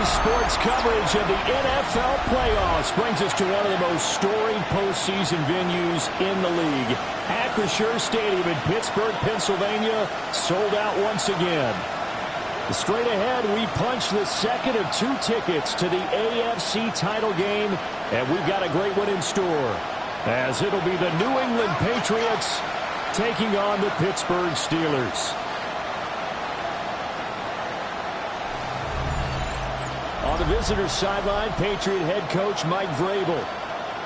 Sports coverage of the NFL playoffs brings us to one of the most storied postseason venues in the league. Acrisure Stadium in Pittsburgh, Pennsylvania, sold out once again. Straight ahead, we punch the second of 2 tickets to the AFC title game, and we've got a great one in store, as it'll be the New England Patriots taking on the Pittsburgh Steelers. On the visitor's sideline, Patriot head coach Mike Vrabel.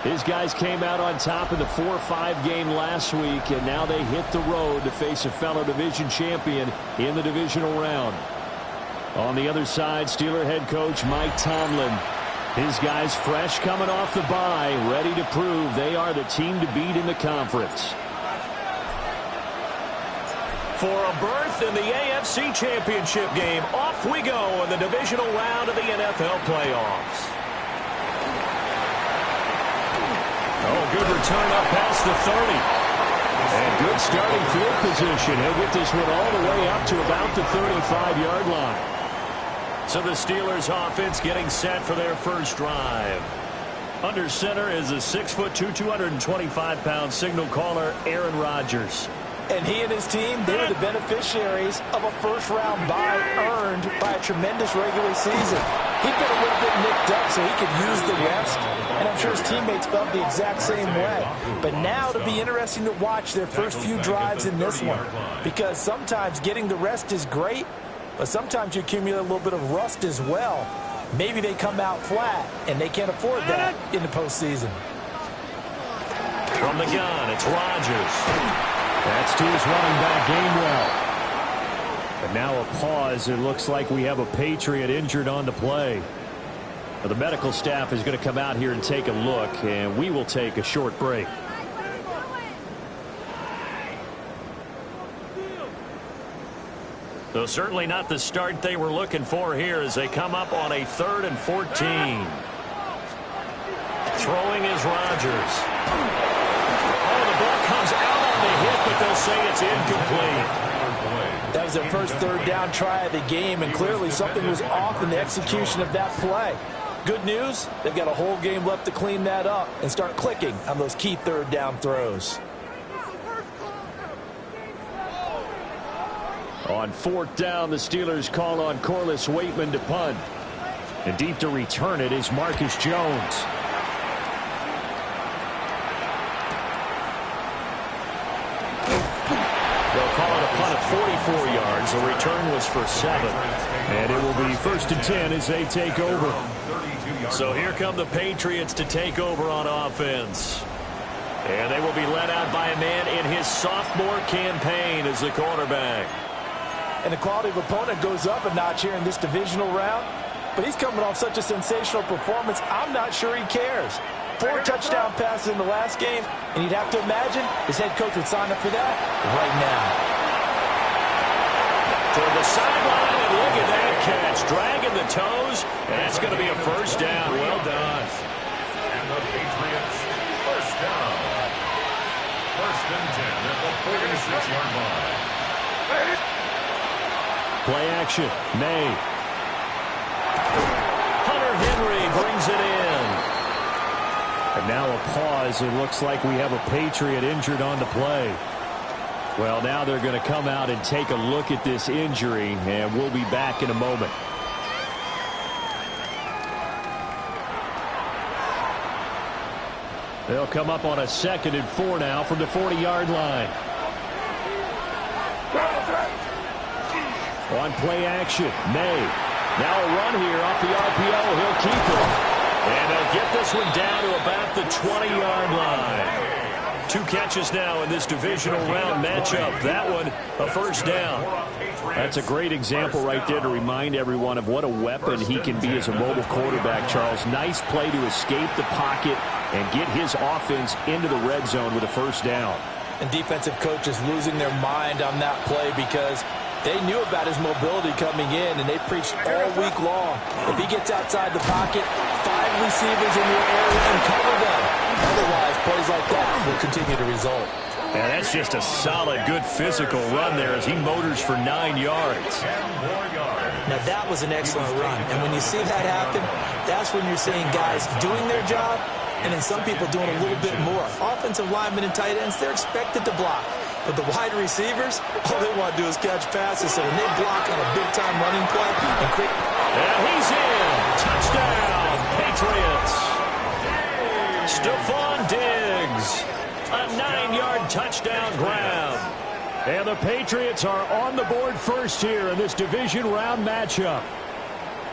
His guys came out on top in the 4-5 game last week, and now they hit the road to face a fellow division champion in the divisional round. On the other side, Steeler head coach Mike Tomlin. His guys fresh coming off the bye, ready to prove they are the team to beat in the conference. For a berth in the AFC Championship game, off we go in the divisional round of the NFL playoffs. Oh, good return up past the 30. And good starting field position. He'll get this one all the way up to about the 35-yard line. So the Steelers offense getting set for their first drive. Under center is a 6'2", 225-pound signal caller, Aaron Rodgers. And he and his team, they were the beneficiaries of a first-round bye earned by a tremendous regular season. He'd been a little bit nicked up so he could use the rest, and I'm sure his teammates felt the exact same way. But now it'll be interesting to watch their first few drives in this one, because sometimes getting the rest is great, but sometimes you accumulate a little bit of rust as well. Maybe they come out flat, and they can't afford that in the postseason. From the gun, it's Rodgers. That's to his running back, Gainwell. And now a pause. It looks like we have a Patriot injured on the play. The medical staff is going to come out here and take a look, and we will take a short break. So certainly not the start they were looking for here as they come up on a 3rd and 14. Throwing is Rodgers. Oh, the ball comes out on the hit, but they'll say it's incomplete. That was their first 3rd down try of the game, and clearly something was off in the execution of that play. Good news, they've got a whole game left to clean that up and start clicking on those key 3rd down throws. On 4th down, the Steelers call on Corliss Waitman to punt. And deep to return it is Marcus Jones. They'll call it a punt of 44 yards. The return was for 7. And it will be 1st and 10 as they take over. So here come the Patriots to take over on offense. And they will be led out by a man in his sophomore campaign as the quarterback. And the quality of opponent goes up a notch here in this divisional round. But he's coming off such a sensational performance, I'm not sure he cares. 4 touchdown passes in the last game, and you'd have to imagine his head coach would sign up for that right now. Toward the sideline, and look at that catch. Dragging the toes, and that's going to be a 1st down. Well done. And the Patriots, 1st down. 1st and 10 at the 46-yard line. Play action. May. Hunter Henry brings it in. And now a pause. It looks like we have a Patriot injured on the play. Well, now they're going to come out and take a look at this injury, and we'll be back in a moment. They'll come up on a 2nd and 4 now from the 40-yard line. On play action, May. Now a run here off the RPO. He'll keep it. And they'll get this one down to about the 20-yard line. 2 catches now in this divisional round matchup. That one, a 1st down. That's a great example right there to remind everyone of what a weapon he can be as a mobile quarterback, Charles. Nice play to escape the pocket and get his offense into the red zone with a 1st down. And defensive coaches losing their mind on that play because they knew about his mobility coming in, and they preached all week long. If he gets outside the pocket, 5 receivers in your area and cover them. Otherwise, plays like that will continue to result. And that's just a solid, good physical run there as he motors for 9 yards. Now, that was an excellent run. And when you see that happen, that's when you're seeing guys doing their job and then some people doing a little bit more. Offensive linemen and tight ends, they're expected to block. But the wide receivers, all they want to do is catch passes. So when they block on a big-time running play and quick. And he's in. Touchdown, Patriots. Stephon Diggs. A 9-yard touchdown grab. And the Patriots are on the board first here in this division round matchup.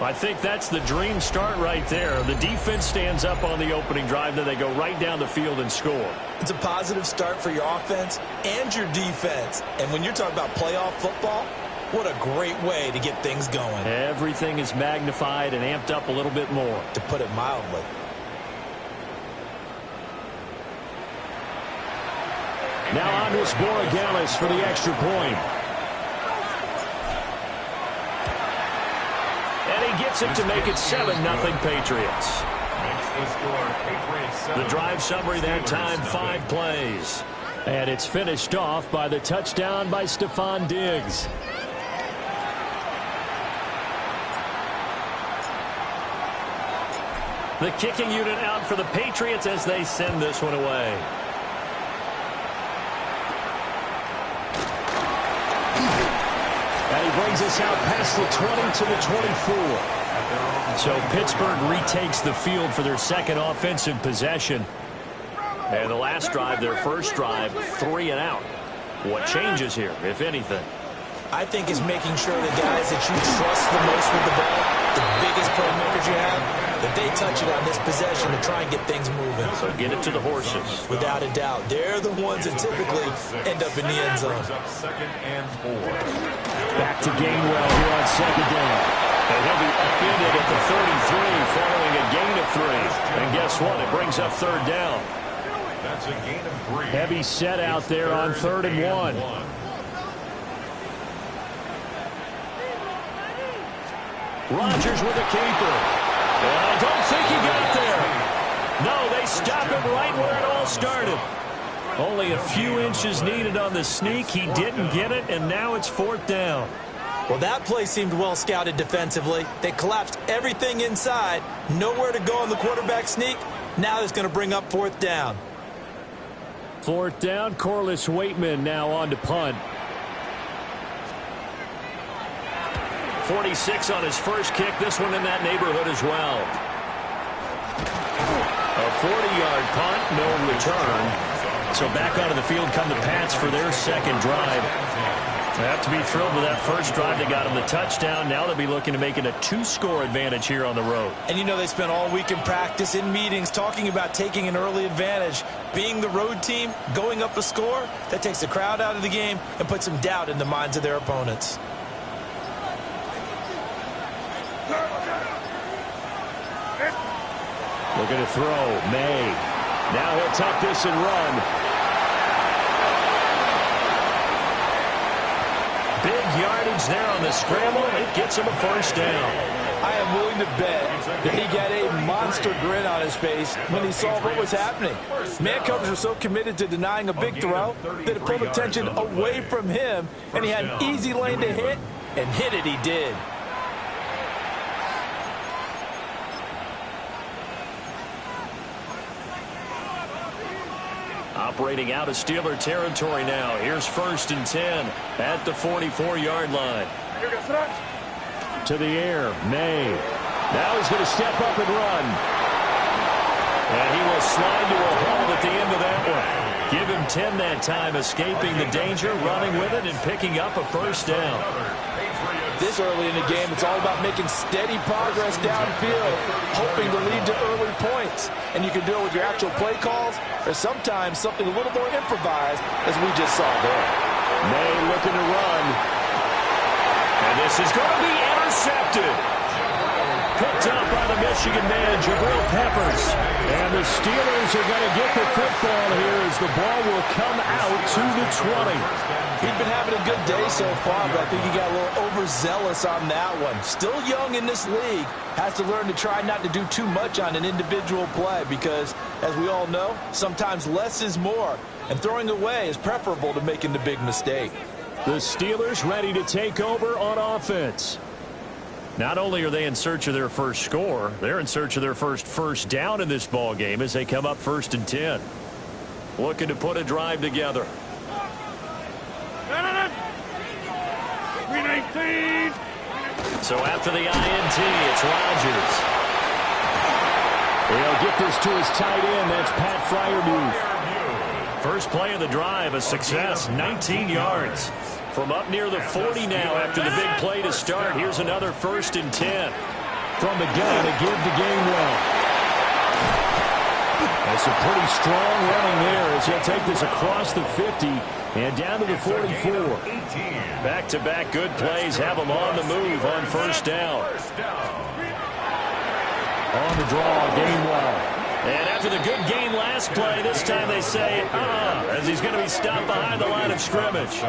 I think that's the dream start right there. The defense stands up on the opening drive, then they go right down the field and score. It's a positive start for your offense and your defense. And when you're talking about playoff football, what a great way to get things going. Everything is magnified and amped up a little bit more. To put it mildly. Now on to Borregales for the extra point. And he gets it to make it 7-0 Patriots. The drive summary that time, 5 plays. And it's finished off by the touchdown by Stephon Diggs. The kicking unit out for the Patriots as they send this one away. And he brings us out past the 20 to the 24. So Pittsburgh retakes the field for their second offensive possession. And the last drive, their first drive, 3 and out. What changes here, if anything? I think is making sure the guys that you trust the most with the ball, the biggest playmakers you have, that they touch it on this possession to try and get things moving. So get it to the horses. Without a doubt. They're the ones that typically end up in the end zone. Back to Gainwell here on second down. And he'll be upended at the 33 following a gain of 3. And guess what? It brings up third down. That's a gain of 3. Heavy set out there on 3rd and 1. Rodgers with a keeper. And I don't think he got there. No, they stop him right where it all started. Only a few inches needed on the sneak. He didn't get it, and now it's 4th down. Well, that play seemed well scouted defensively. They collapsed everything inside. Nowhere to go on the quarterback sneak. Now it's going to bring up 4th down. 4th down, Corliss Waitman now on to punt. 46 on his first kick. This one in that neighborhood as well. A 40-yard punt, no return. So back onto the field come the Pats for their second drive. They have to be thrilled with that first drive. They got them the touchdown. Now they'll be looking to make it a 2-score advantage here on the road. And you know they spent all week in practice, in meetings, talking about taking an early advantage. Being the road team, going up a score, that takes the crowd out of the game and puts some doubt in the minds of their opponents. Looking to throw. May. Now he'll tuck this and run. Big yardage there on the scramble. It gets him a first down. I am willing to bet that he got a monster grin on his face when he saw what was happening. Man coverage was so committed to denying a big throw that it pulled attention away from him, and he had an easy lane to hit, and hit it he did. Operating out of Steeler territory now. Here's 1st and 10 at the 44-yard line. To the air, May. Now he's going to step up and run. And he will slide to a hold at the end of that one. Give him 10 that time, escaping the danger, running with it, and picking up a first down. This early in the game, it's all about making steady progress downfield, hoping to lead to early points. And you can do it with your actual play calls, or sometimes something a little more improvised, as we just saw there. May looking to run. And this is going to be intercepted. Picked up by the Michigan man, Jabril Peppers. And the Steelers are going to get the football here as the ball will come out to the 20. He's been having a good day so far, but I think he got a little overzealous on that one. Still young in this league. Has to learn to try not to do too much on an individual play because, as we all know, sometimes less is more. And throwing away is preferable to making the big mistake. The Steelers ready to take over on offense. Not only are they in search of their first score, they're in search of their first down in this ball game as they come up 1st and 10. Looking to put a drive together. 319. So after the INT, it's Rodgers. He'll get this to his tight end. That's Pat Freiermuth. First play of the drive, a success, 19 yards. From up near the 40 now after the big play to start. Here's another 1st and 10. From the gun to give to Gainwell. That's a pretty strong running there as he'll take this across the 50 and down to the 44. Back-to-back good plays have him on the move on 1st down. On the draw, Gainwell. And after the good gain last play, this time they say, as he's going to be stopped behind the line of scrimmage.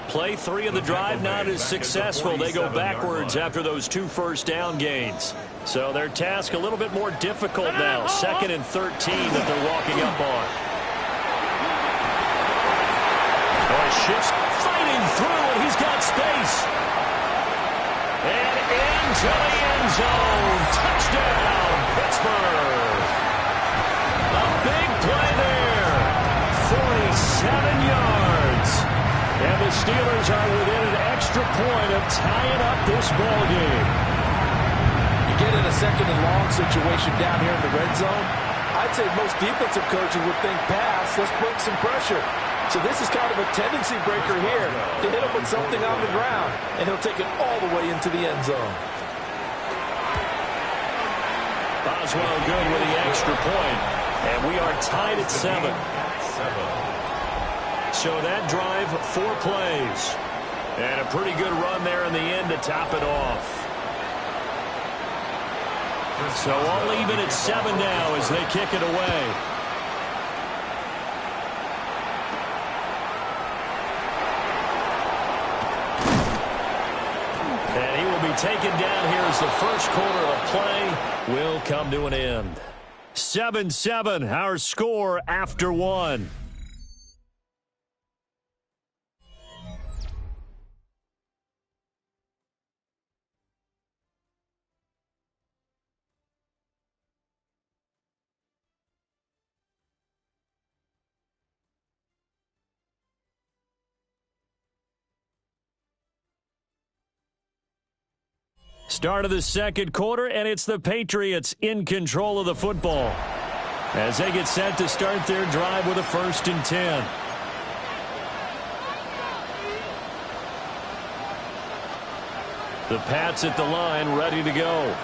Play 3 of the drive not as successful. They go backwards after those 2 1st down gains. So their task a little bit more difficult now. 2nd and 13 that they're walking up on. Shifts fighting through, and he's got space. And into the end zone. Touchdown, Pittsburgh. A big play there. 47 yards. And the Steelers are within an extra point of tying up this ball game. You get in a 2nd and long situation down here in the red zone, I'd say most defensive coaches would think pass, let's bring some pressure. So this is kind of a tendency breaker here to hit him with something on the ground, and he'll take it all the way into the end zone. Boswell good with the extra point, and we are tied at 7. So that drive, 4 plays. And a pretty good run there in the end to top it off. So all even at 7 now as they kick it away. And he will be taken down here as the first quarter of play will come to an end. 7-7, our score after 1. Start of the second quarter, and it's the Patriots in control of the football as they get set to start their drive with a 1st and 10. The Pats at the line, ready to go.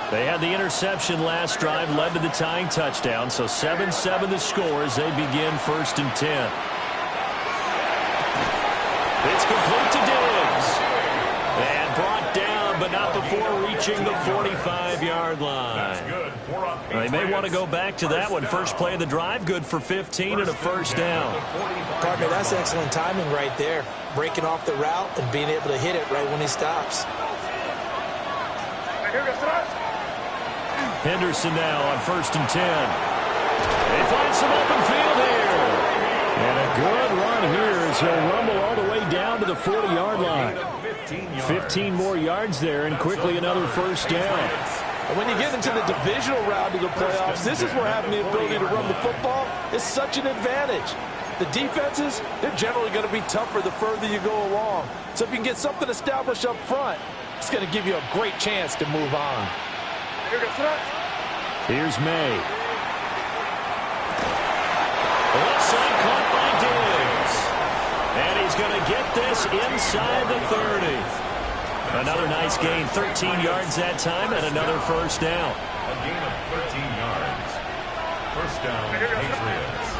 They had the interception last drive, led to the tying touchdown, so 7-7 the score as they begin 1st and 10. It's complete to Diggs. And brought down, but not before reaching the 45-yard line. They may want to go back to that one. First play of the drive, good for 15 and a 1st down. Partner, that's excellent timing right there. Breaking off the route and being able to hit it right when he stops. Henderson now on 1st and 10. They find some open field here. And a good run here as he'll rumble all the way down to the 40-yard line. 15 more yards there and quickly another 1st down. And when you get into the divisional round of the playoffs, this is where having the ability to run the football is such an advantage. The defenses, they're generally going to be tougher the further you go along. So if you can get something established up front, it's going to give you a great chance to move on. Here's May. Left side caught by Diggs. And he's going to get this inside the 30. Another nice gain, 13 yards that time, and another 1st down. A gain of 13 yards. 1st down, Patriots.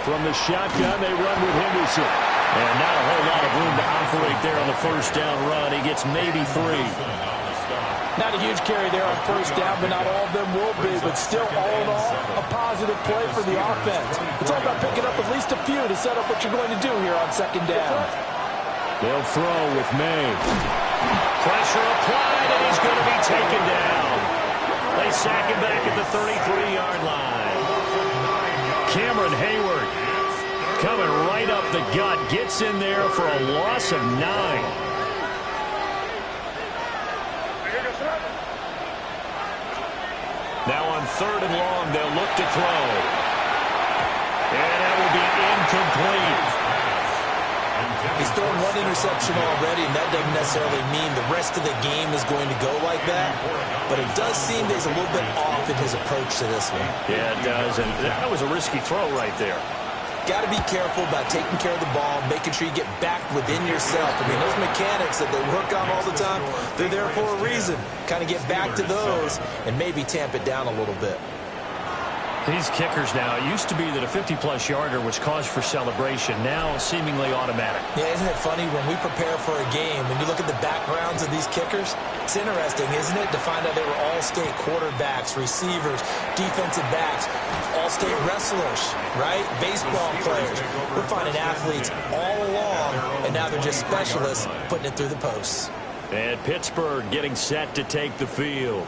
From the shotgun, they run with Henderson. And not a whole lot of room to operate there on the 1st down run. He gets maybe 3. Not a huge carry there on first down, but not all of them will be. But still, all in all, a positive play for the offense. It's all about picking up at least a few to set up what you're going to do here on second down. They'll throw with May. Pressure applied, and he's going to be taken down. They sack him back at the 33-yard line. Cameron Hayward coming right up the gut. Gets in there for a loss of 9. Now on 3rd and long, they'll look to throw. And that will be incomplete. He's thrown 1 interception already, and that doesn't necessarily mean the rest of the game is going to go like that. But it does seem that he's a little bit off in his approach to this one. Yeah, it does. And that was a risky throw right there. Got to be careful about taking care of the ball, making sure you get back within yourself. I mean, those mechanics that they work on all the time, they're there for a reason. Kind of get back to those and maybe tamp it down a little bit. These kickers now, it used to be that a 50-plus yarder was cause for celebration. Now seemingly automatic. Yeah, isn't it funny when we prepare for a game, when you look at the backgrounds of these kickers, it's interesting, isn't it, to find out they were all-state quarterbacks, receivers, defensive backs, all-state wrestlers, right? Baseball players. We're finding athletes all along, and now they're just specialists putting it through the posts. And Pittsburgh getting set to take the field.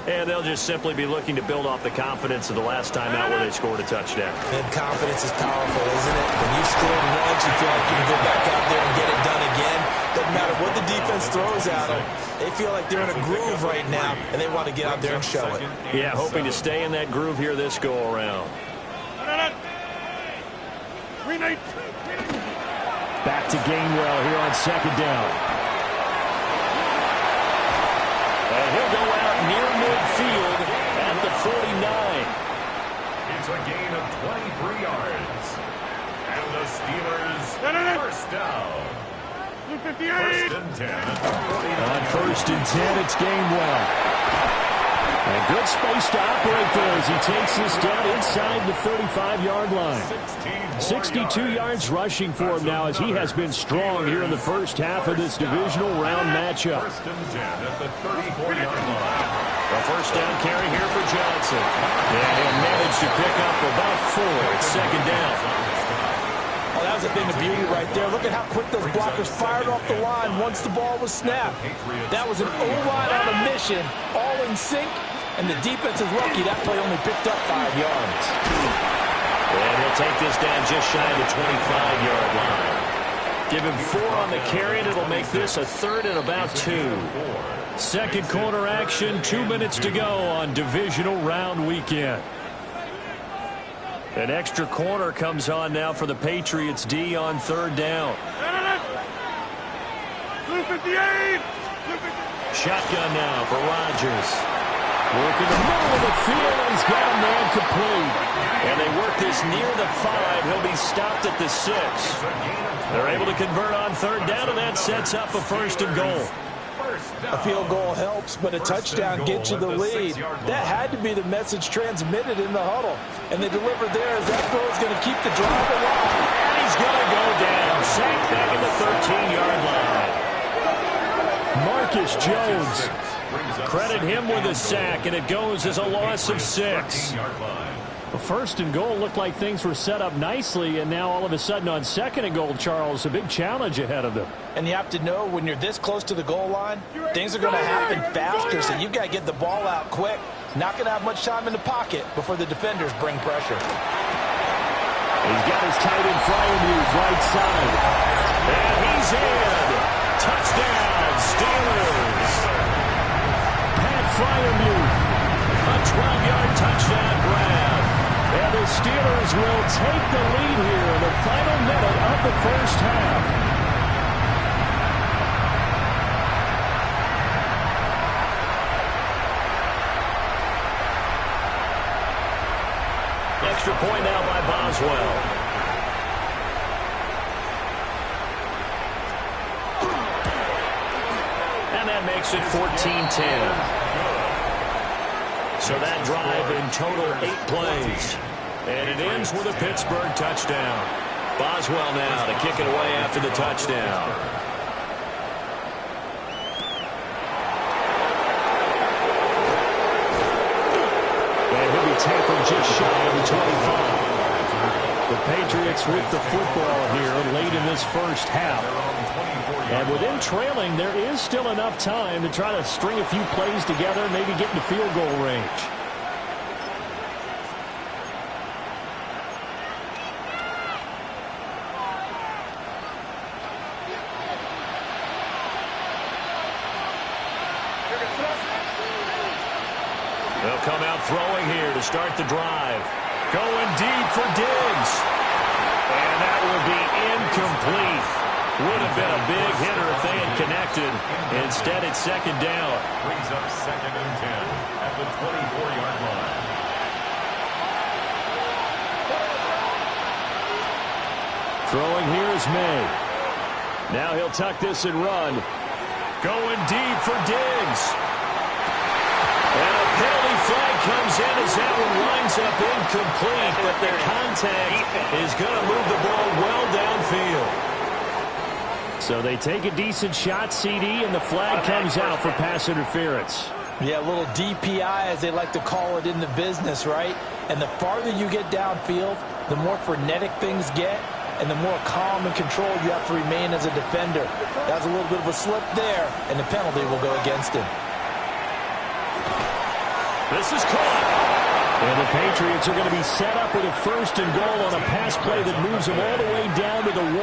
And they'll just simply be looking to build off the confidence of the last time out where they scored a touchdown. And confidence is powerful, isn't it? When you scored once, you feel like you can go back out there and get it done again. Doesn't matter what the defense throws at them. They feel like they're in a groove right now, and they want to get out there and show it. Yeah, hoping to stay in that groove here this go-around. Back to Gainwell here on second down. And he'll go out near midfield at the 49. It's a gain of 23 yards. And the Steelers, first down. First and 10 at the 49. On first and 10, it's Gainwell. And good space to operate there as he takes this down inside the 35-yard line. 62 yards rushing for him now as he has been strong here in the first half of this divisional round matchup. First and 10 at the 34-yard line. A first down carry here for Johnson. And he'll manage to pick up about 4 at second down. Oh, that was a thing of beauty right there. Look at how quick those blockers fired off the line once the ball was snapped. That was an O-line on a mission, all in sync, and the defense is lucky that play only picked up 5 yards. And he'll take this down just shy of the 25-yard line. Give him 4 on the carry, and it'll make this a 3rd and about 2. Second quarter action, 2 minutes to go on divisional round weekend. An extra corner comes on now for the Patriots D on 3rd down. Shotgun now for Rodgers. Working the middle of the field, and he's got a man complete. And they work this near the 5. He'll be stopped at the 6. They're able to convert on 3rd down, and that sets up a 1st and goal. A field goal helps, but a touchdown gets you the lead. That had to be the message transmitted in the huddle. And they delivered there as that throw is going to keep the drive alive. And he's going to go down. Sacked back at the 13-yard line. Marcus Jones. Credit him with a sack, and it goes as a loss of 6. The 1st and goal looked like things were set up nicely, and now all of a sudden on 2nd and goal, Charles, a big challenge ahead of them. And you have to know when you're this close to the goal line, things are going to happen faster, so you've got to get the ball out quick. Not going to have much time in the pocket before the defenders bring pressure. He's got his tight end Freiermuth right side. And he's in. Touchdown, Steelers. Pat Freiermuth, a 12-yard touchdown grab. And the Steelers will take the lead here in the final minute of the first half. Extra point now by Boswell. And that makes it 14-10. So that drive in total 8 plays. And it ends with a Pittsburgh touchdown. Boswell now to kick it away after the touchdown. just shy of the 25. The Patriots with the football here late in this first half. And with them trailing, there is still enough time to try to string a few plays together and maybe get into field goal range. They'll come out throwing here to start the drive. Going deep for Diggs. And that will be incomplete. Would have been a big hitter if they had connected. Instead, it's second down. Brings up 2nd and 10 at the 24-yard line. Throwing here is May. Now he'll tuck this and run. Going deep for Diggs. And a penalty flag comes in as that one winds up incomplete, but the contact is going to move the ball well downfield. So they take a decent shot, CD, and the flag comes out for pass interference. Yeah, a little DPI, as they like to call it in the business, right? And the farther you get downfield, the more frenetic things get, and the more calm and controlled you have to remain as a defender. That was a little bit of a slip there, and the penalty will go against him. This is caught. And the Patriots are going to be set up with a 1st and goal on a pass play that moves them all the way down to the 1.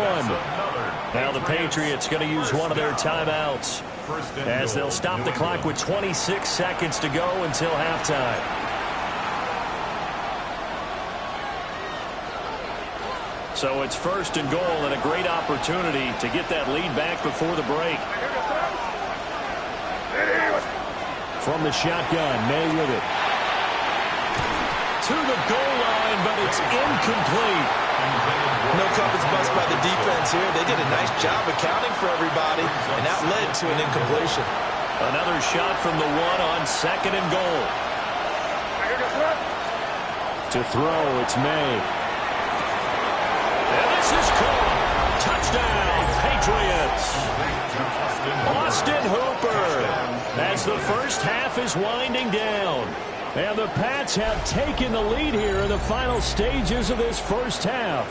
Now the Patriots going to use one of their timeouts as they'll stop the clock with 26 seconds to go until halftime. So it's 1st and goal and a great opportunity to get that lead back before the break. From the shotgun, May with it. To the goal line, but it's incomplete. No coverage bust by the defense here. They did a nice job accounting for everybody, and that led to an incompletion. Another shot from the 1 on 2nd and goal. To throw, it's May. And this is caught. Touchdown, Patriots. Austin Hooper, as the first half is winding down. And the Pats have taken the lead here in the final stages of this first half.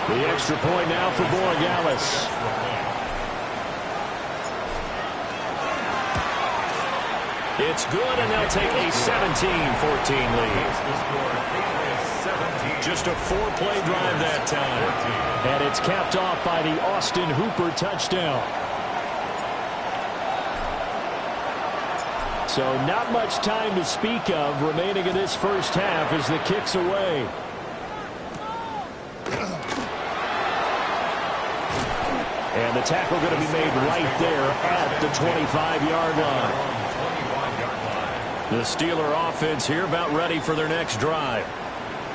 The extra point now for Borregales. It's good, and they'll take a 17-14 lead. Just a 4-play drive that time. And it's capped off by the Austin Hooper touchdown. So not much time to speak of remaining in this first half as the kick's away. And the tackle going to be made right there at the 25-yard line. The Steeler offense here about ready for their next drive.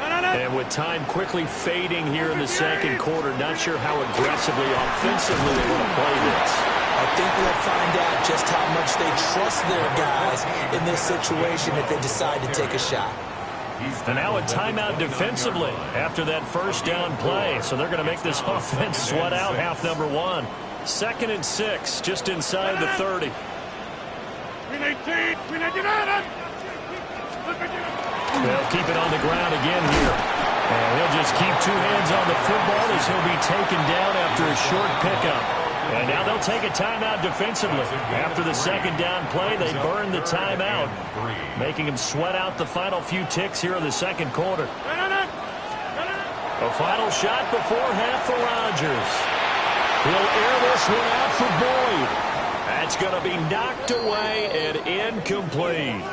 And with time quickly fading here in the second quarter, not sure how aggressively, offensively they want to play this. I think we'll find out just how much they trust their guys in this situation if they decide to take a shot. And now a timeout defensively after that first down play. So they're going to make this offense sweat out half number 1. 2nd and 6, just inside the 30. They'll keep it on the ground again here. And he'll just keep 2 hands on the football as he'll be taken down after a short pickup. And now they'll take a timeout defensively. After the second down play, they burn the timeout, making him sweat out the final few ticks here in the second quarter. A final shot before half for Rodgers. He'll air this one out for Boyd. That's going to be knocked away and incomplete.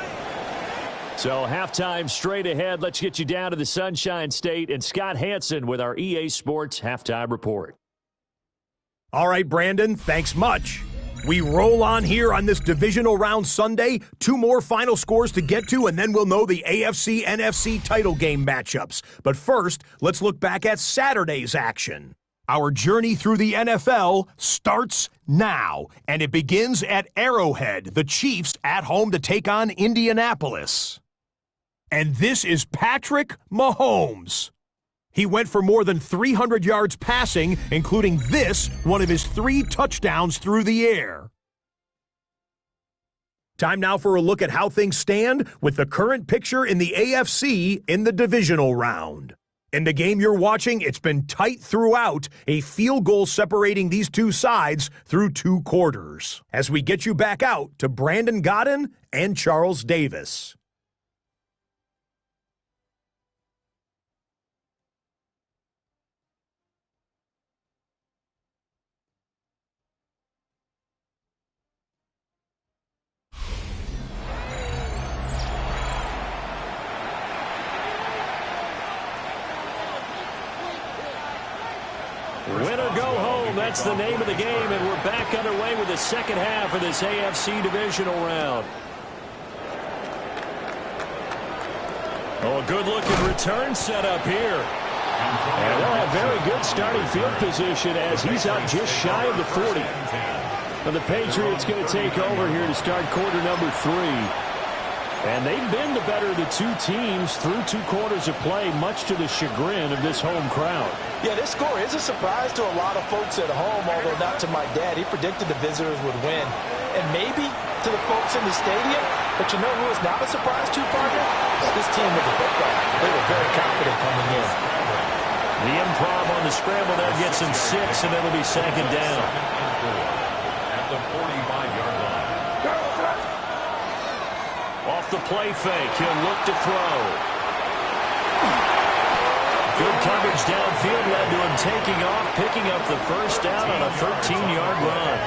So halftime straight ahead. Let's get you down to the Sunshine State and Scott Hansen with our EA Sports Halftime Report. All right, Brandon, thanks much. We roll on here on this divisional round Sunday. 2 more final scores to get to, and then we'll know the AFC-NFC title game matchups. But first, let's look back at Saturday's action. Our journey through the NFL starts now, and it begins at Arrowhead, the Chiefs at home to take on Indianapolis. And this is Patrick Mahomes. He went for more than 300 yards passing, including this, one of his 3 touchdowns through the air. Time now for a look at how things stand with the current picture in the AFC in the divisional round. In the game you're watching, it's been tight throughout, a field goal separating these two sides through 2 quarters. As we get you back out to Brandon Godden and Charles Davis. Win or go home, that's the name of the game, and we're back underway with the second half of this AFC divisional round. Oh, a good-looking return set up here. And they'll have very good starting field position as he's out just shy of the 40. And the Patriots going to take over here to start quarter number 3. And they've been the better of the 2 teams through 2 quarters of play, much to the chagrin of this home crowd. Yeah, this score is a surprise to a lot of folks at home, although not to my dad. He predicted the visitors would win. And maybe to the folks in the stadium, but you know who is not a surprise to, partner? This team with the football. They were very confident coming in. The improv on the scramble there gets him 6, and it'll be second down. At the 45-yard line. Off the play fake, he'll look to throw. Good coverage downfield led to him taking off, picking up the first down on a 13-yard run.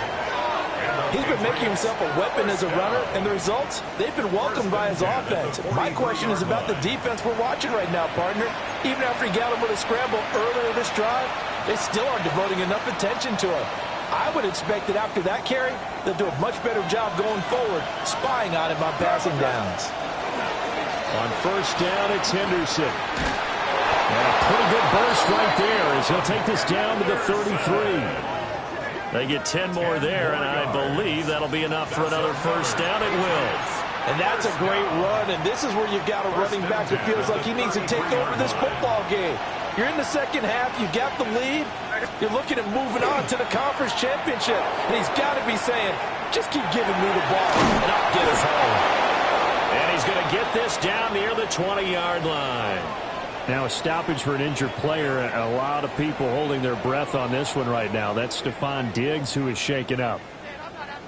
He's been making himself a weapon as a runner, and the results, they've been welcomed by his offense. My question is about the defense we're watching right now, partner. Even after he got him with a scramble earlier this drive, they still aren't devoting enough attention to him. I would expect that after that carry, they'll do a much better job going forward, spying on him on passing downs. On first down, it's Henderson. And a pretty good burst right there as he'll take this down to the 33. They get 10 more there, and I believe that'll be enough for another first down. It will. And that's a great run, and this is where you've got a running back that feels like he needs to take over this football game. You're in the second half, you got the lead, you're looking at moving on to the conference championship, and he's got to be saying, just keep giving me the ball, and I'll get us home. And he's going to get this down near the 20-yard line. Now a stoppage for an injured player. A lot of people holding their breath on this one right now. That's Stephon Diggs, who is shaken up.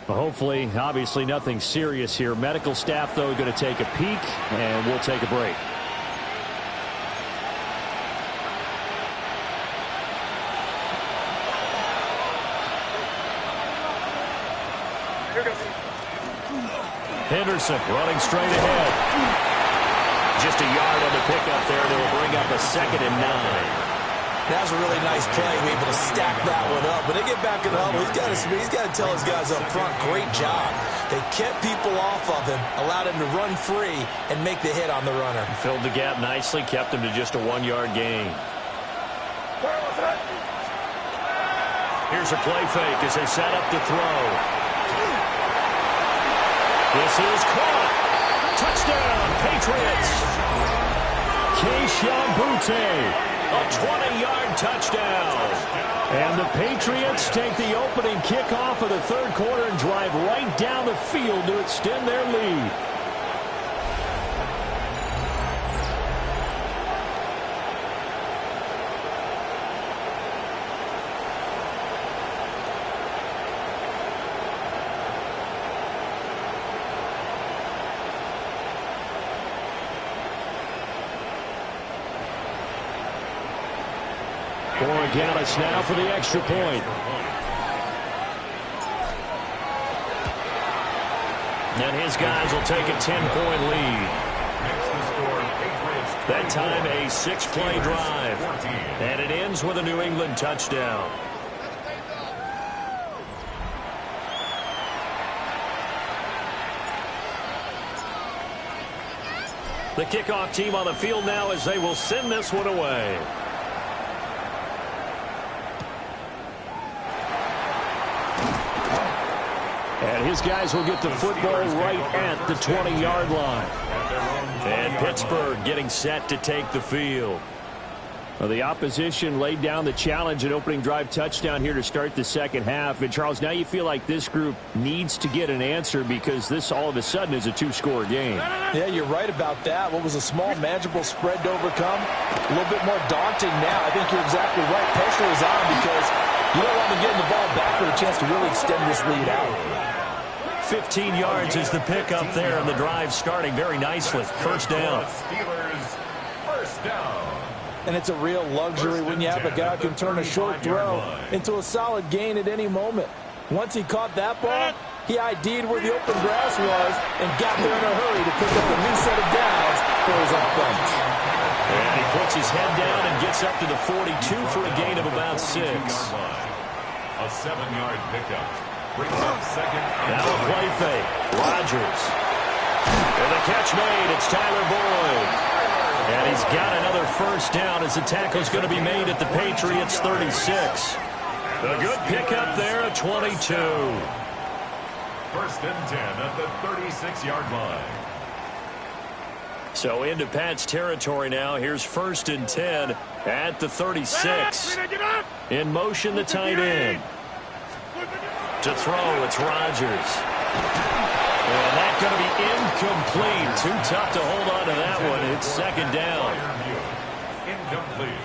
Hopefully, obviously nothing serious here. Medical staff, though, going to take a peek, and we'll take a break. Henderson running straight ahead. Just a yard on the pickup there. They will bring up a 2nd and 9. That was a really nice play. We're able to stack that one up. When they get back in the huddle, he's got to tell his guys up front, great job. They kept people off of him, allowed him to run free, and make the hit on the runner. Filled the gap nicely, kept him to just a 1-yard gain. Here's a play fake as they set up to throw. This is caught. Touchdown, Patriots. Keyshawn Boutte. A 20-yard touchdown. And the Patriots take the opening kickoff of the 3rd quarter and drive right down the field to extend their lead. Gallis now for the extra point. And his guys will take a 10-point lead. That time a 6-play drive. And it ends with a New England touchdown. The kickoff team on the field now as they will send this one away. And his guys will get the football right at the 20-yard line. And Pittsburgh getting set to take the field. Well, the opposition laid down the challenge and opening drive touchdown here to start the second half. And, Charles, now you feel like this group needs to get an answer because this all of a sudden is a two-score game. Yeah, you're right about that. What was a small, manageable spread to overcome, a little bit more daunting now. I think you're exactly right. Pressure is on because you don't want them getting the ball back with a chance to really extend this lead out. 15 yards is the pickup there, and the drive starting very nicely. First down. Steelers, first down. And it's a real luxury when you have a guy who can turn a short throw into a solid gain at any moment. Once he caught that ball, he ID'd where the open grass was and got there in a hurry to pick up a new set of downs for his offense. And he puts his head down and gets up to the 42 for a gain of about 6. A 7-yard pickup. Brings up second. Now a play fake. Rodgers. And the catch made. It's Tyler Boyd. And he's got another first down as the tackle's going to be made at the Patriots 36. A good pickup there at 22. First and 10 at the 36-yard line. So into Pat's territory now. Here's first and 10 at the 36. In motion, the tight end. To throw, it's Rodgers. And that's going to be incomplete. Too tough to hold on to that one. It's second down. Incomplete.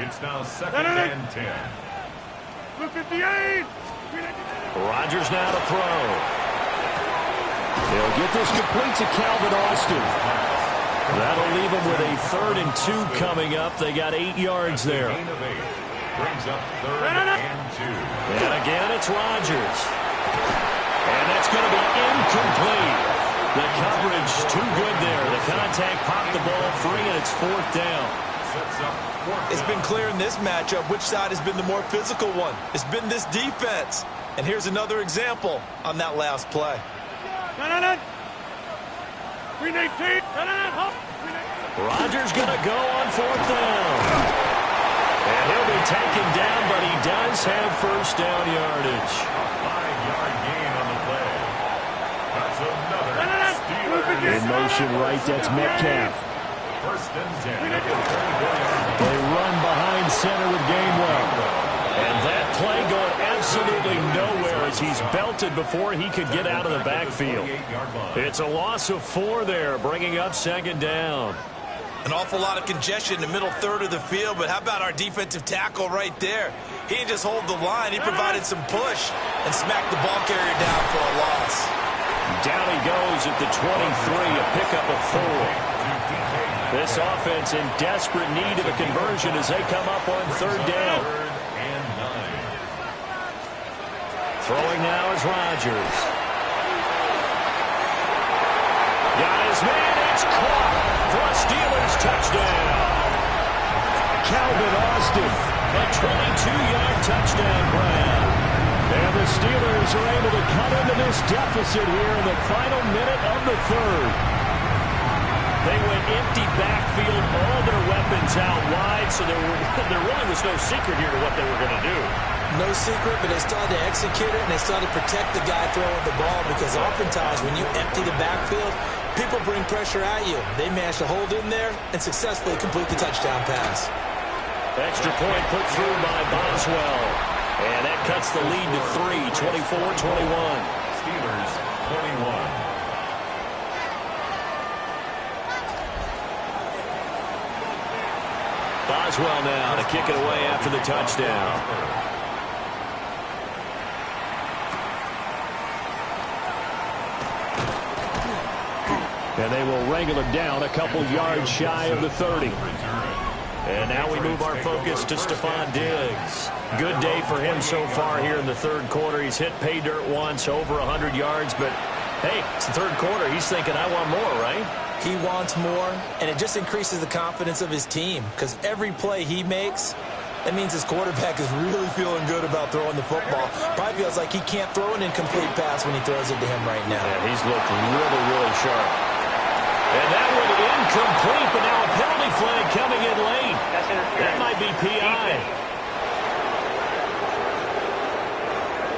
It's now second and 10. 58. Rodgers now to throw. They'll get this complete to Calvin Austin. That'll leave them with a 3rd and 2 coming up. They got 8 yards there. Brings up 3rd and 2. And again, it's Rodgers. And that's going to be incomplete. The coverage too good there. The contact popped the ball free, and it's 4th down. It's been clear in this matchup which side has been the more physical one. It's been this defense. And here's another example on that last play. Rodgers going to go on 4th down. And he'll be taken down, but he does have first down yardage. 5-yard gain on the play. That's another Steelers. In motion right, that's Metcalf. First and 10 at the 34-yard line. They run behind center with Gainwell. And that play going absolutely nowhere as he's belted before he could get out of the backfield. It's a loss of 4 there, bringing up second down. An awful lot of congestion in the middle third of the field, but how about our defensive tackle right there? He didn't just hold the line, he provided some push and smacked the ball carrier down for a loss. Down he goes at the 23, a pickup of 4. This offense in desperate need of a conversion as they come up on 3rd down. Throwing now is Rodgers. Got his man, it's caught for a Steelers touchdown. Calvin Austin, A 22-yard touchdown grab. and the Steelers are able to cut into this deficit here in the final minute of the 3rd. They went empty backfield, all their weapons out wide, so there really was no secret here to what they were going to do. No secret, but they started to execute it, and they started to protect the guy throwing the ball because oftentimes when you empty the backfield, people bring pressure at you. They managed to hold in there and successfully complete the touchdown pass. Extra point put through by Boswell. And that cuts the lead to 3, 24-21. Steelers 21. Boswell now to kick it away after the touchdown. And they will wrangle him down a couple yards shy of the 30. And now we move our focus to Stephon Diggs. Good day for him so far here in the 3rd quarter. He's hit pay dirt once, over 100 yards. But, hey, it's the 3rd quarter. He's thinking, I want more, right? He wants more, and it just increases the confidence of his team because every play he makes, that means his quarterback is really feeling good about throwing the football. Probably feels like he can't throw an incomplete pass when he throws it to him right now. Yeah, he's looked really, really sharp. And that one incomplete, but now a penalty flag coming in late. That might be PI.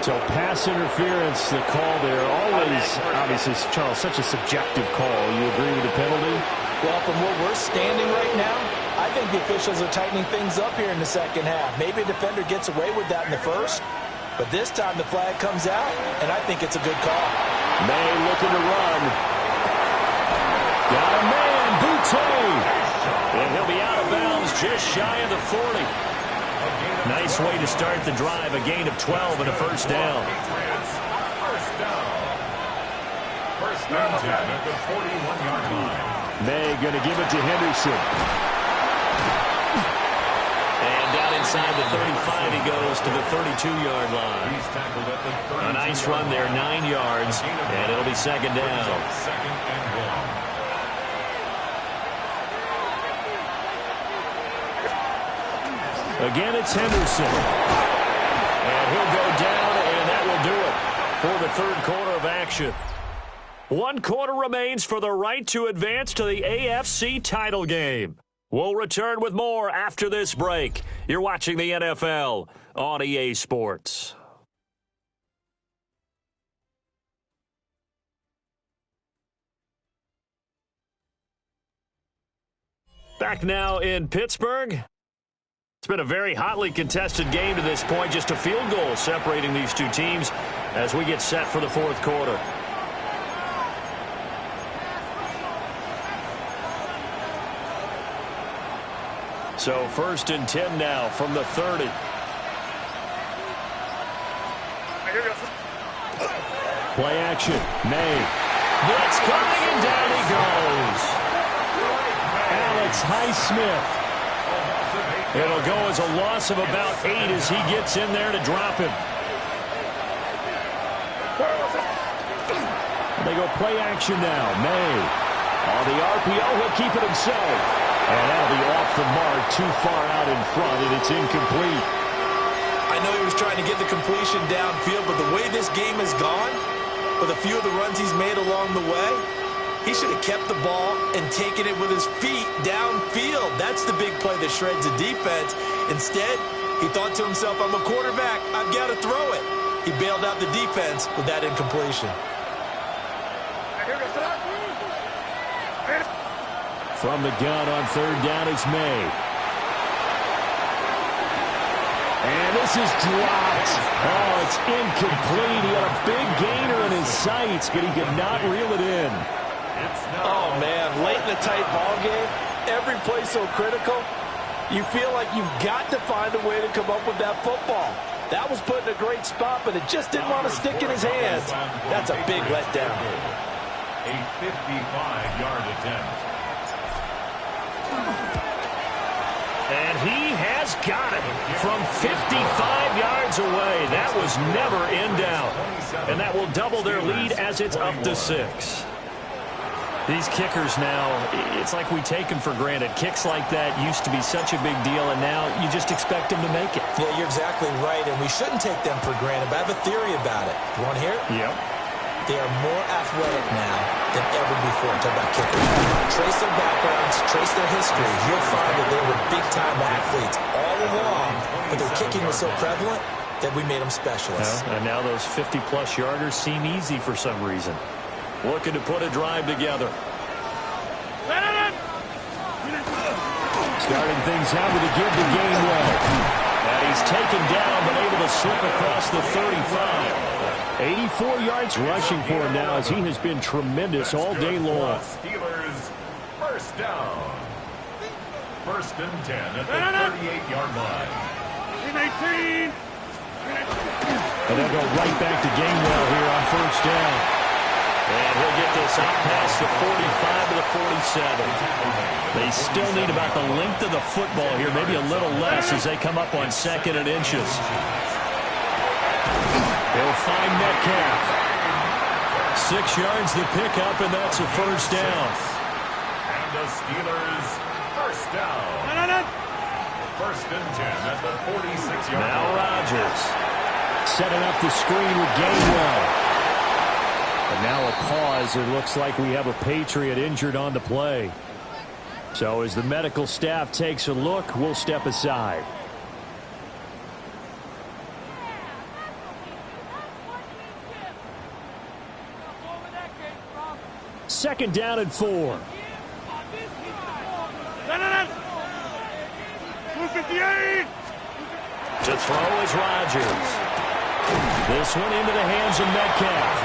So pass interference, the call there, always, obviously, Charles, such a subjective call. You agree with the penalty? Well, from where we're standing right now, I think think the officials are tightening things up here in the second half. Maybe a defender gets away with that in the first, but this time the flag comes out, and I think it's a good call. May looking to run. Got a man, Boutte. And he'll be out of bounds just shy of the 40. Nice way to start the drive, a gain of 12 and a first down. First and 10 at the 41-yard line. May going to give it to Henderson. And down inside the 35, he goes to the 32-yard line. He's tackled at the 32. A nice run there, 9 yards, and it'll be second down. Second and 1. Again, it's Henderson. And he'll go down, and that will do it for the third quarter of action. 1 quarter remains for the right to advance to the AFC title game. We'll return with more after this break. You're watching the NFL on EA Sports. Back now in Pittsburgh. It's been a very hotly contested game to this point. Just a field goal separating these two teams as we get set for the fourth quarter. So first and 10 now from the 30. Play action. May. Blitz coming, and down he goes. Alex Highsmith. It'll go as a loss of about 8 as he gets in there to drop him. They go play action now. May. On the RPO, he'll keep it himself. And that'll be off the mark, too far out in front, and it's incomplete. I know he was trying to get the completion downfield, but the way this game has gone, with a few of the runs he's made along the way, he should have kept the ball and taken it with his feet downfield. That's the big play that shreds the defense. Instead, he thought to himself, I'm a quarterback, I've got to throw it. He bailed out the defense with that incompletion. From the gun on third down, it's May. And this is dropped. Oh, it's incomplete. He had a big gainer in his sights, but he could not reel it in. Oh, man, late in the tight ball game, every play so critical, you feel like you've got to find a way to come up with that football. That was put in a great spot, but it just didn't want to stick in his hands. That's a big letdown. A 55-yard attempt. And he has got it from 55 yards away. That was never in doubt. And that will double their lead as it's up to 6. These kickers now, it's like we take them for granted. Kicks like that used to be such a big deal, and now you just expect them to make it. Yeah, you're exactly right, and we shouldn't take them for granted, but I have a theory about it. You want to hear it? Yep. They are more athletic now than ever before. Talk about kickers. Trace their backgrounds, trace their history. You'll find that they were big-time athletes all along, but their kicking was so prevalent that we made them specialists. And now those 50-plus yarders seem easy for some reason. Looking to put a drive together. Starting things out with a give to Gainwell. And he's taken down, but able to slip across the 35. 84 yards rushing for him now as he has been tremendous all day long. Steelers first down. First and 10 at the 38-yard line. 18. And they'll go right back to Gainwell here on first down. And he'll get this out past the 45 to the 47. They still need about the length of the football here, maybe a little less as they come up on second and inches. They'll find Metcalf. 6 yards to pick up, and that's a first down. And the Steelers first down. First and 10 at the 46-yard line. Now Rodgers setting up the screen with Gainwell. And now a pause. It looks like we have a Patriot injured on the play. So as the medical staff takes a look, we'll step aside. Second down and 4. To throw is Rodgers. This one into the hands of Metcalf.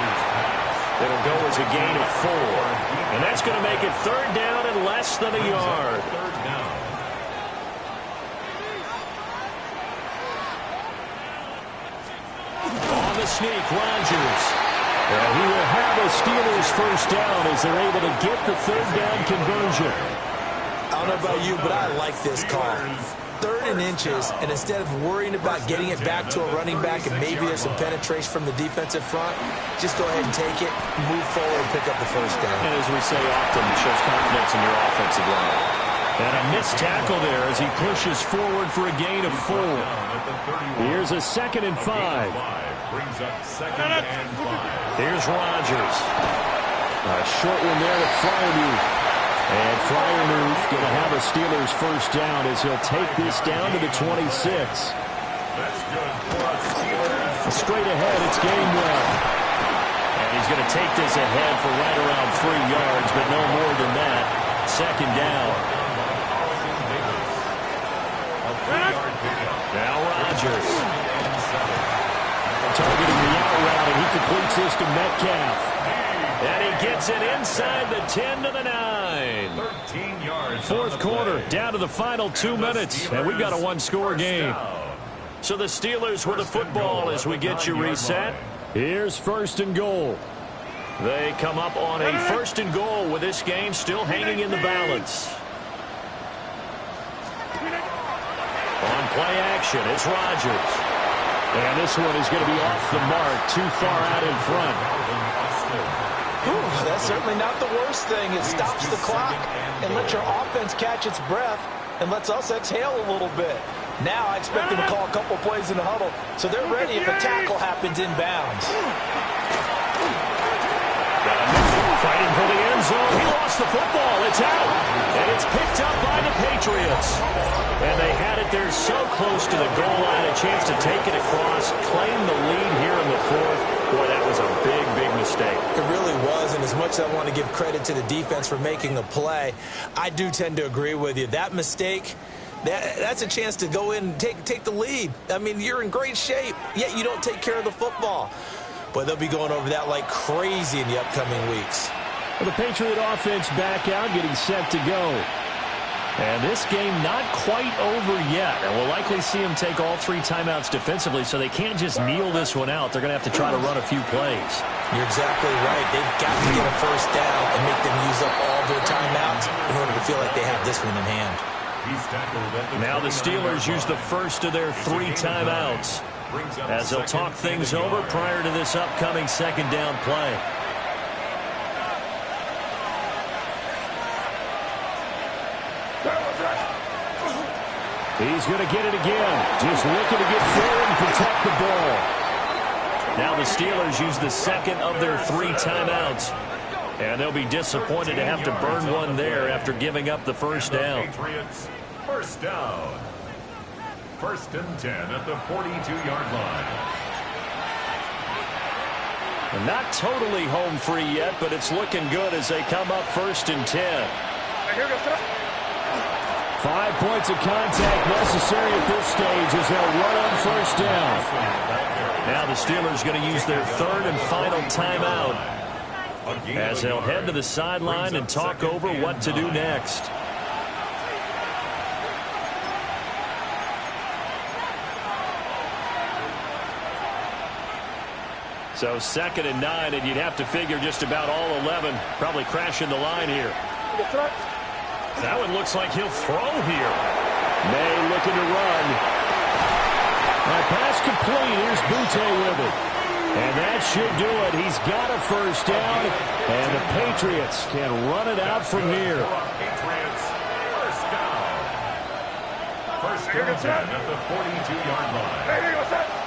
It'll go as a gain of 4. And that's going to make it 3rd down and less than a yard. On the sneak, Rodgers. And he will have a Steelers first down as they're able to get the 3rd down conversion. I don't know about you, but I like this call. 3rd and inches, and instead of worrying about getting it back to a running back and maybe there's some penetration from the defensive front, just go ahead and take it, move forward, and pick up the first down. And as we say often, it shows confidence in your offensive line. And a missed tackle there as he pushes forward for a gain of 4. Here's a 2nd and 5. Brings up 2nd and 5. Here's Rodgers. A short one there to Freiermuth. And Freiermuth going to have a Steelers first down as he'll take this down to the 26. That's good for us Steelers. Straight ahead, it's Gainwell. And he's going to take this ahead for right around 3 yards, but no more than that. 2nd down. Now Rodgers. Targeting the out route, and he completes this to Metcalf. And he gets it inside the 10 to the 9. 13 yards. 4th quarter, down to the final 2 minutes, and we've got a 1-score game. So the Steelers with the football as we get you reset. Here's 1st and goal. They come up on a 1st and goal with this game still hanging in the balance. On play action, it's Rodgers. And this one is going to be off the mark, too far out in front. That's certainly not the worst thing. It stops the clock and lets your offense catch its breath and lets us exhale a little bit. Now I expect them to call a couple plays in the huddle so they're ready if a tackle happens inbounds. Fighting for the end zone. He lost the football. It's out. And it's picked up by the Patriots. And they had it there so close to the goal line. A chance to take it across, claim the lead here in the 4th. Boy, that was a big, big mistake. It really was, and as much as I want to give credit to the defense for making the play, I do tend to agree with you. That mistake, that's a chance to go in and take the lead. I mean, you're in great shape, yet you don't take care of the football. But they'll be going over that like crazy in the upcoming weeks. Well, the Patriot offense back out, getting set to go. And this game not quite over yet. And we'll likely see them take all 3 timeouts defensively, so they can't just kneel this one out. They're going to have to try to run a few plays. You're exactly right. They've got to get a first down and make them use up all their timeouts in order to feel like they have this one in hand. Now the Steelers use the first of their 3 timeouts as they'll talk things over prior to this upcoming 2nd down play. He's going to get it again. Just looking to get forward and protect the ball. Now the Steelers use the 2nd of their 3 timeouts. And they'll be disappointed to have to burn one there after giving up the first down. Patriots, first down. 1st and 10 at the 42-yard line. And not totally home free yet, but it's looking good as they come up 1st and 10. 5 points of contact necessary at this stage as they'll run on first down. Now the Steelers going to use their 3rd and final timeout as they'll head to the sideline and talk over what to do next. So 2nd and 9, and you'd have to figure just about all 11 probably crashing the line here. That one looks like he'll throw here. May looking to run. Now pass complete. Here's Butte with it. And that should do it. He's got a first down. And the Patriots can run it out from here. Patriots, first down. 1st and 10 at the 42-yard line.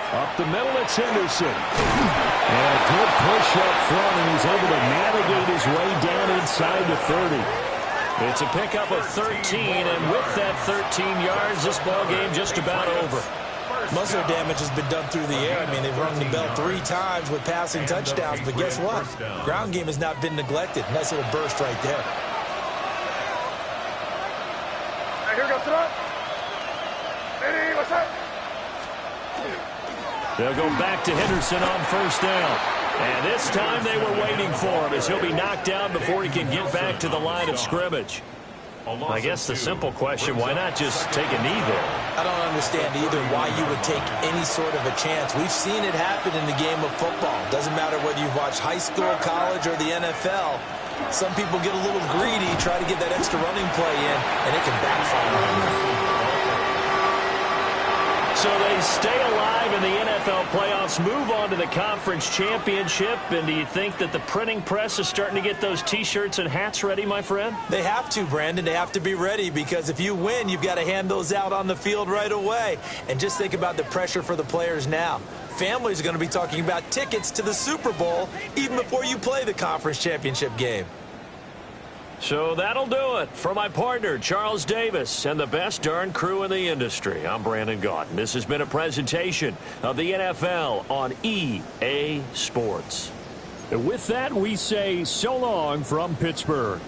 Up the middle, it's Henderson. And a good push up front, and he's able to navigate his way down inside the 30. It's a pickup of 13, and with that 13 yards, this ball game just about over. Muscle damage has been done through the air. I mean, they've rung the bell 3 times with passing touchdowns, but guess what? Ground game has not been neglected. Nice little burst right there. Here goes it. Hey, what's up? They'll go back to Henderson on first down. And this time they were waiting for him as he'll be knocked down before he can get back to the line of scrimmage. I guess the simple question, why not just take a knee there? I don't understand either why you would take any sort of a chance. We've seen it happen in the game of football. Doesn't matter whether you've watched high school, college, or the NFL. Some people get a little greedy, try to get that extra running play in, and it can backfire on them. So they stay alive in the NFL playoffs, move on to the conference championship. And do you think that the printing press is starting to get those T-shirts and hats ready, my friend? They have to, Brandon. They have to be ready because if you win, you've got to hand those out on the field right away. And just think about the pressure for the players now. Families are going to be talking about tickets to the Super Bowl even before you play the conference championship game. So that'll do it. For my partner, Charles Davis, and the best darn crew in the industry, I'm Brandon Gaudin. This has been a presentation of the NFL on EA Sports. And with that, we say so long from Pittsburgh.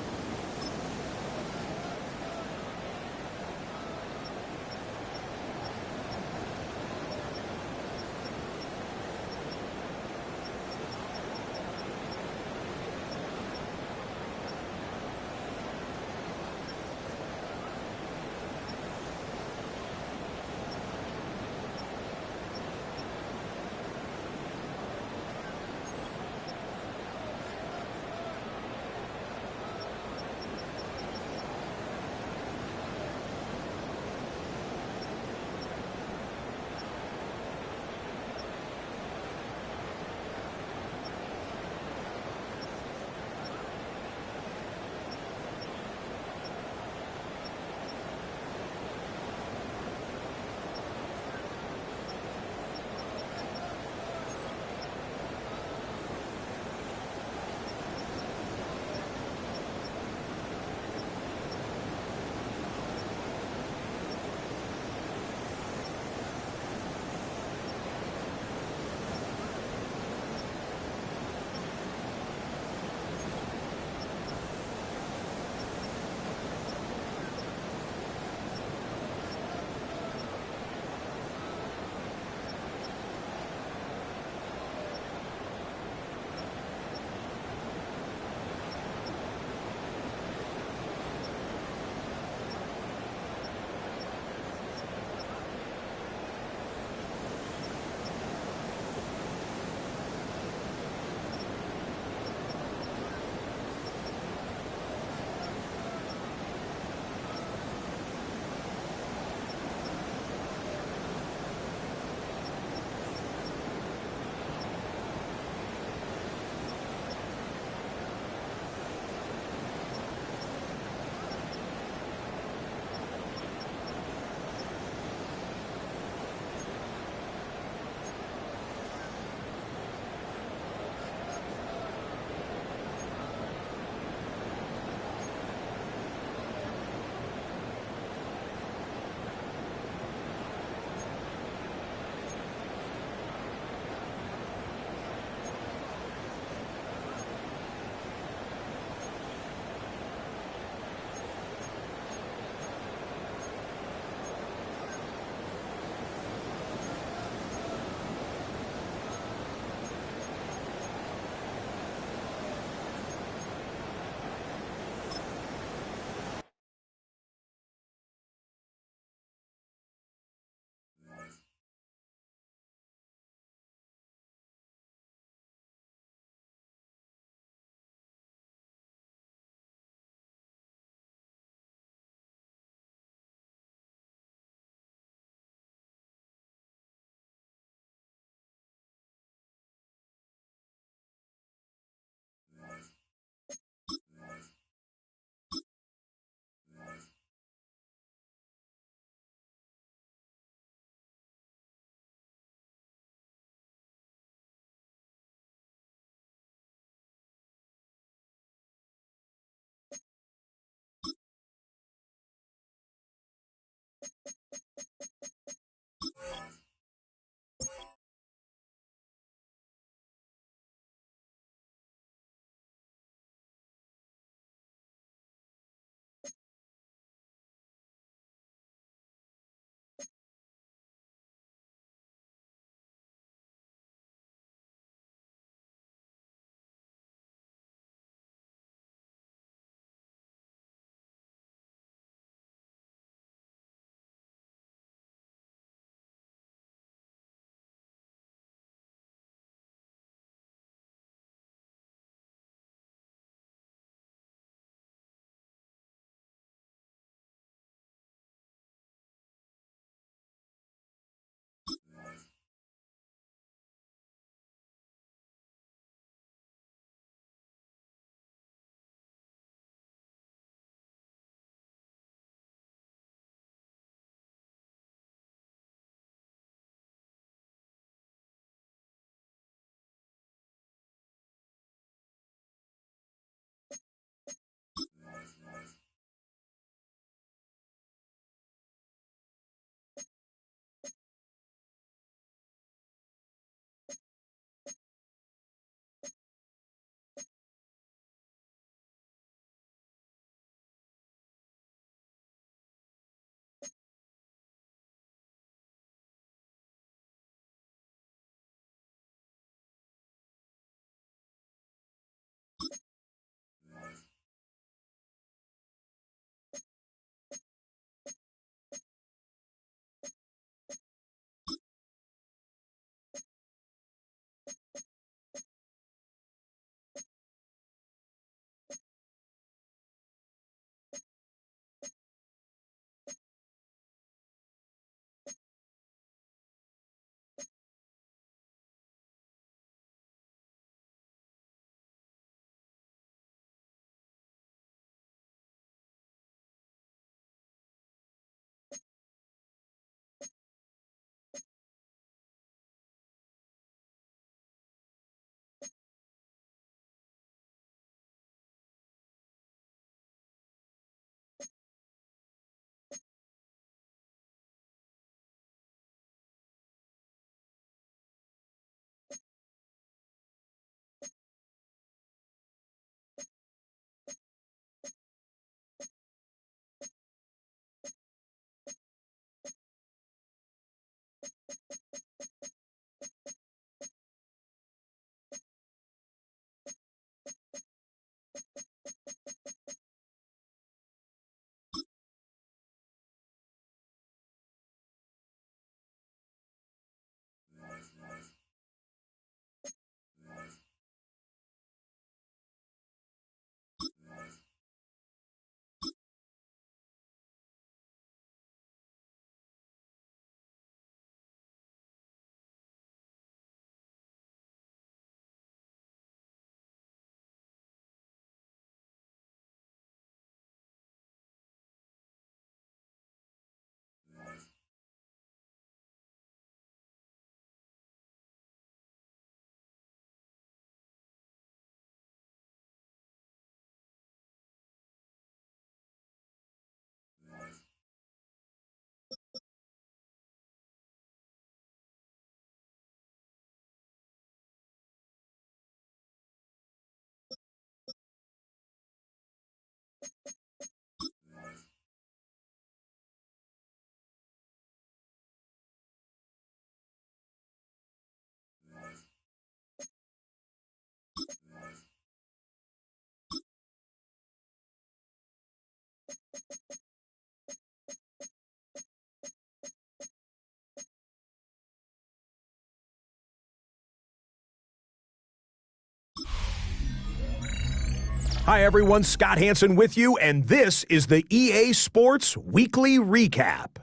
Hi, everyone. Scott Hansen with you, and this is the EA Sports Weekly Recap.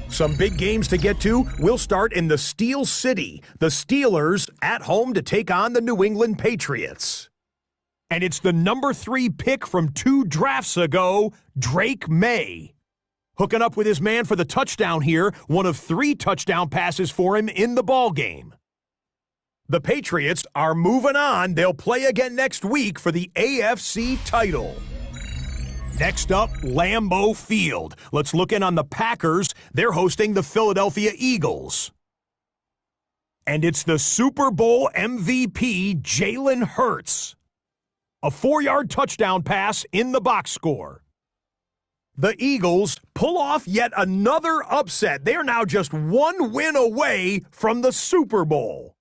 Some big games to get to. We'll start in the Steel City. The Steelers at home to take on the New England Patriots. And it's the number 3 pick from 2 drafts ago, Drake May. Hooking up with his man for the touchdown here, one of 3 touchdown passes for him in the ballgame. The Patriots are moving on. They'll play again next week for the AFC title. Next up, Lambeau Field. Let's look in on the Packers. They're hosting the Philadelphia Eagles. And it's the Super Bowl MVP, Jalen Hurts. A 4-yard touchdown pass in the box score. The Eagles pull off yet another upset. They are now just one win away from the Super Bowl.